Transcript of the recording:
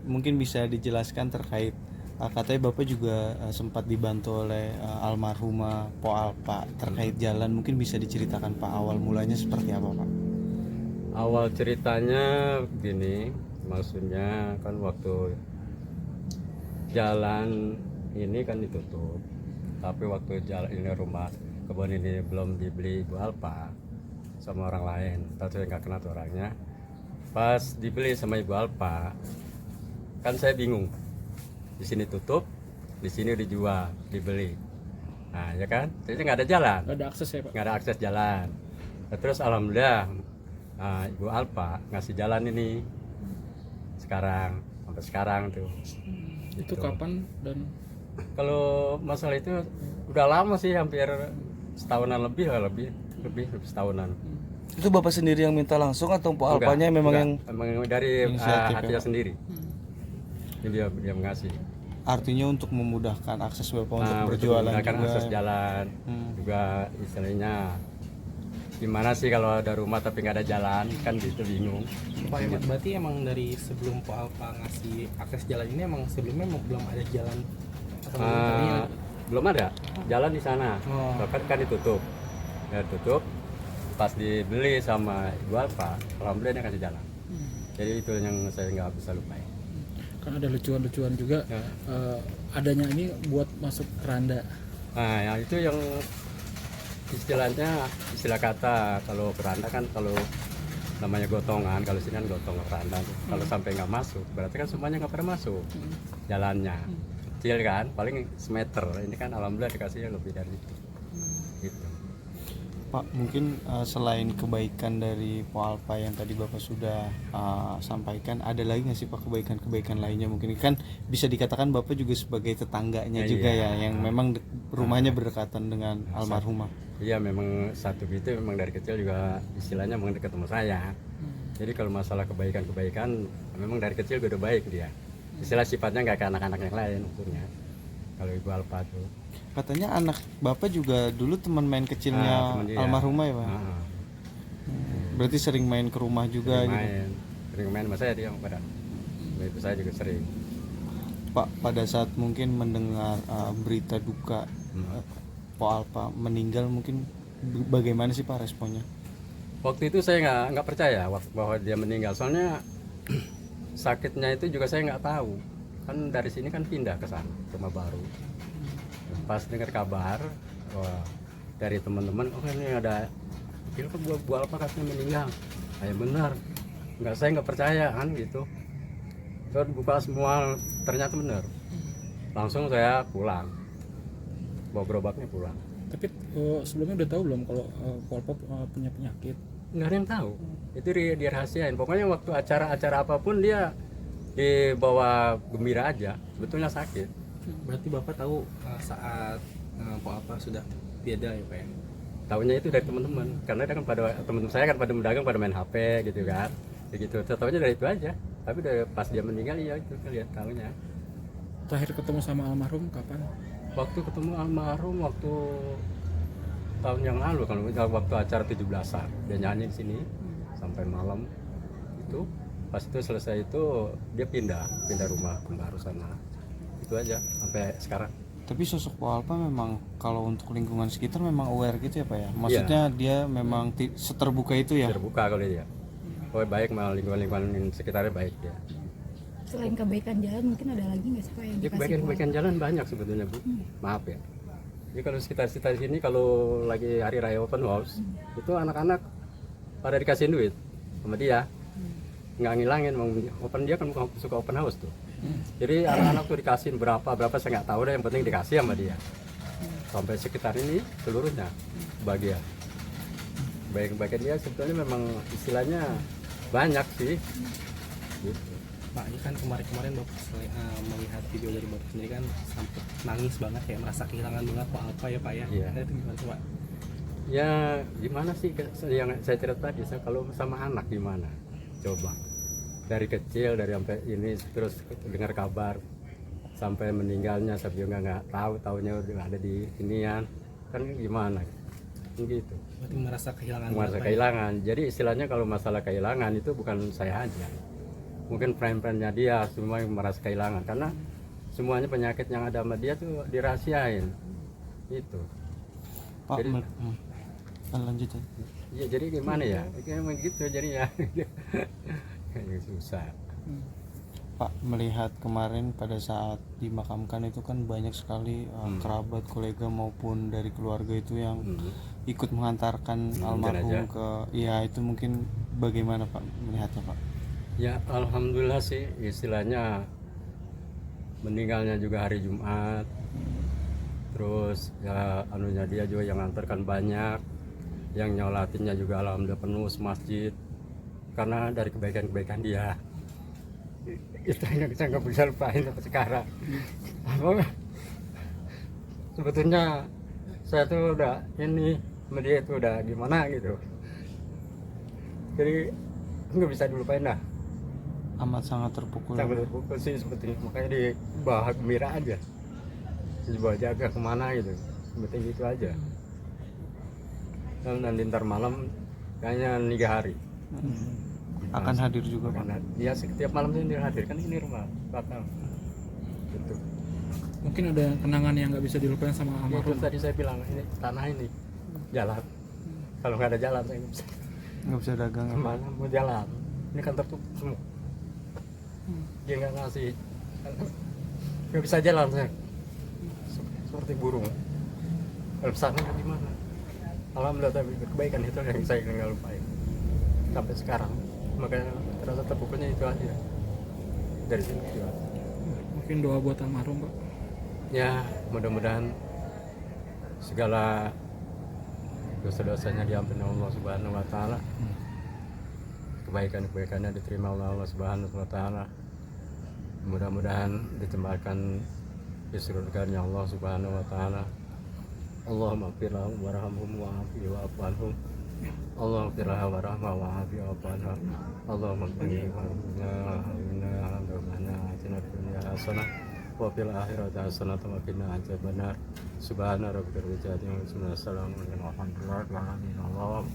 Mungkin bisa dijelaskan terkait katanya Bapak juga sempat dibantu oleh almarhumah Po Alpa terkait jalan, mungkin bisa diceritakan Pak awal mulanya seperti apa Pak? Awal ceritanya gini, maksudnya kan waktu jalan ini kan ditutup, tapi waktu jalan ini rumah kebun ini belum dibeli Ibu Alpa sama orang lain, tapi saya nggak kenal tuh orangnya. Pas dibeli sama Ibu Alpa, kan saya bingung. Di sini tutup, di sini dijual, dibeli. Nah ya kan, jadi nggak ada jalan, Nggak ada akses ya Pak? nggak ada akses jalan. Nah, terus alhamdulillah Ibu Alpa ngasih jalan ini sekarang sampai sekarang tuh. Itu Gitu. kapan dan Kalau masalah itu udah lama sih, hampir setahunan lebih lah, lebih setahunan. Itu Bapak sendiri yang minta langsung atau Po Alpanya memang Enggak. yang Emang dari inisiatif ya, hatinya Pak? sendiri. Ini dia mengasih. Artinya untuk memudahkan akses Bapak untuk Untuk berjualan memudahkan juga. akses jalan, juga istilahnya gimana sih kalau ada rumah tapi nggak ada jalan, kan gitu bingung. Pak Ahmad, berarti emang dari sebelum Po Alpa ngasih akses jalan ini emang sebelumnya emang belum ada jalan atau Eh, belum ada jalan di sana. Oh. Kan ditutup, ya tutup. Pas dibeli sama Ibu Alfa, alhamdulillah dia kasih jalan. Jadi itu yang saya nggak bisa lupain. kan ada lucuan-lucuan juga Ya. adanya ini buat masuk keranda. Nah, yang itu yang istilahnya, istilah kata kalau keranda kan, kalau namanya gotongan, kalau sini kan gotong keranda. Kalau sampai nggak masuk, berarti kan semuanya nggak pada masuk jalannya. Kecil kan, paling semeter. Ini kan alhamdulillah dikasihnya lebih dari itu. Gitu. Pak, mungkin selain kebaikan dari Po Alpa yang tadi Bapak sudah sampaikan, ada lagi nggak sih Pak kebaikan-kebaikan lainnya? Mungkin kan bisa dikatakan Bapak juga sebagai tetangganya Ya, juga iya. ya, yang memang rumahnya berdekatan dengan almarhumah. Iya, memang satu itu memang dari kecil juga istilahnya memang dekat sama saya. Jadi kalau masalah kebaikan-kebaikan, memang dari kecil gue udah baik dia. Istilah sifatnya nggak kayak anak-anak yang lain maksudnya. Kalau Ibu Alpa tuh. Katanya anak Bapak juga dulu teman main kecilnya Teman dia. almarhumah ya Pak? Ah, Berarti sering main ke rumah juga sering gitu. main, sering main sama saya dia pada. Itu saya juga sering. Pak, pada saat mungkin mendengar berita duka Po Alpa meninggal, mungkin bagaimana sih Pak responnya? Waktu itu saya nggak percaya bahwa dia meninggal. Soalnya sakitnya itu juga saya nggak tahu. Kan dari sini kan pindah ke sana, rumah baru. Pas dengar kabar, wah, dari teman-teman, oh ini ada, kira ke Bu Alpa katanya meninggal. Kayak benar, saya nggak percaya kan gitu. Terus buka semua, ternyata benar. Langsung saya pulang, bawa gerobaknya pulang. Tapi sebelumnya udah tahu belum kalau Po Alpa punya penyakit? Nggak ada yang tahu, itu dia rahasiain. Pokoknya waktu acara-acara apapun dia dibawa gembira aja, sebetulnya sakit. berarti Bapak tahu saat Po Alpa sudah tiada ya Pak ya? Tahunya itu dari teman-teman, karena dia kan pada teman-teman saya kan pada mendagang, pada main HP gitu kan, begitu. Tahunya dari itu aja. Tapi pas dia meninggal ya itu lihat tahunya. Terakhir ketemu sama almarhum kapan? Waktu ketemu almarhum waktu tahun yang lalu, kalau waktu acara 17-an dia nyanyi di sini sampai malam itu. Pas itu selesai itu dia pindah rumah ke baru sana. Itu aja sampai sekarang. Tapi sosok Po Alpa memang kalau untuk lingkungan sekitar memang aware gitu ya Pak ya? Maksudnya dia memang seterbuka itu ya? Terbuka kalau dia. Oh baik, malah lingkungan sekitarnya baik dia. Selain kebaikan jalan mungkin ada lagi nggak sih Pak yang Ya, dikasih kebaikan jalan banyak sebetulnya Bu. Maaf ya. Jadi kalau sekitar sini kalau lagi hari raya open house, itu anak-anak pada dikasih duit sama dia. Nggak ngilangin, open dia kan suka open house tuh. Jadi anak-anak tuh dikasih berapa saya nggak tahu deh, yang penting dikasih sama dia. Sampai sekitar ini seluruhnya bahagia. Baik-baikan dia sebetulnya memang istilahnya banyak sih. Gitu. Pak, ini kan kemarin Bapak melihat video dari Bapak sendiri kan sampai nangis banget, kayak merasa kehilangan banget Po Alpa ya Pak ya? Iya. Nah, itu gimana tuh Pak? Ya gimana sih yang saya cerita tadi, kalau sama anak gimana? Coba dari kecil, dari sampai ini terus dengar kabar sampai meninggalnya, saya juga nggak taunya udah ada di inian, kan gimana gitu. Berarti merasa kehilangan Merasa banget, Pak, ya? kehilangan. Jadi istilahnya kalau masalah kehilangan itu bukan saya aja, mungkin friend-friendnya dia semua yang merasa kehilangan karena semuanya penyakit yang ada sama dia tuh dirahasiain itu. Pak Jadi- lanjut ya. Ya jadi gimana ya, kayak gitu jadinya. Kayak susah. Pak, melihat kemarin pada saat dimakamkan itu kan banyak sekali kerabat, kolega maupun dari keluarga itu yang ikut mengantarkan almarhum jenazah. ke, ya itu mungkin bagaimana Pak melihatnya Pak? Ya alhamdulillah sih istilahnya meninggalnya juga hari Jumat. Terus ya anunya dia juga yang antarkan banyak, yang nyolatinnya juga alhamdulillah penuh masjid karena dari kebaikan-kebaikan dia. Itu yang saya nggak bisa lupain sampai sekarang. Apa, sebetulnya saya tuh udah ini sama dia tuh udah gimana gitu, jadi nggak bisa dilupain dah. Amat sangat terpukul. Sampai terpukul sih sebetulnya, makanya dibawa gembira aja, dibawa jaga kemana gitu, penting gitu aja. Dan nanti ntar malam kayaknya 3 hari Akan hadir juga Pak. karena dia setiap malam tuh dia hadir kan ini rumah bakal gitu. Mungkin ada kenangan yang nggak bisa dilupain sama Ya, itu almarhum. tadi saya bilang ini tanah ini jalan, kalau nggak ada jalan saya Nggak bisa dagang ya, Pak. kemana mau jalan, ini kan tertutup semua, dia nggak ngasih, nggak bisa jalan saya seperti burung. Kalau sana gimana? Alhamdulillah tapi kebaikan itu yang saya nggak lupain sampai sekarang, makanya terasa terpukulnya itu aja dari sini juga. Mungkin doa buat almarhum Pak. Ya mudah-mudahan segala dosa-dosanya diampuni Allah Subhanahu wa taala, kebaikan-kebaikannya diterima oleh Allah Subhanahu wa taala, mudah-mudahan ditempatkan di surganya Allah Subhanahu wa taala. Allahumma ighfir lahum warhamhum wa'afi wa'fu anhum. Allahumma ighfir lahum warhamhum wa'afi wa'fu anhum. Allahumma ighfir lahum rabbana atina fid dunya hasanah wa fil akhirati hasanah wa qina adzabannar. Subhana rabbika rabbil izzati amma yasifun wa salamun alal mursalin walhamdulillahi rabbil alamin.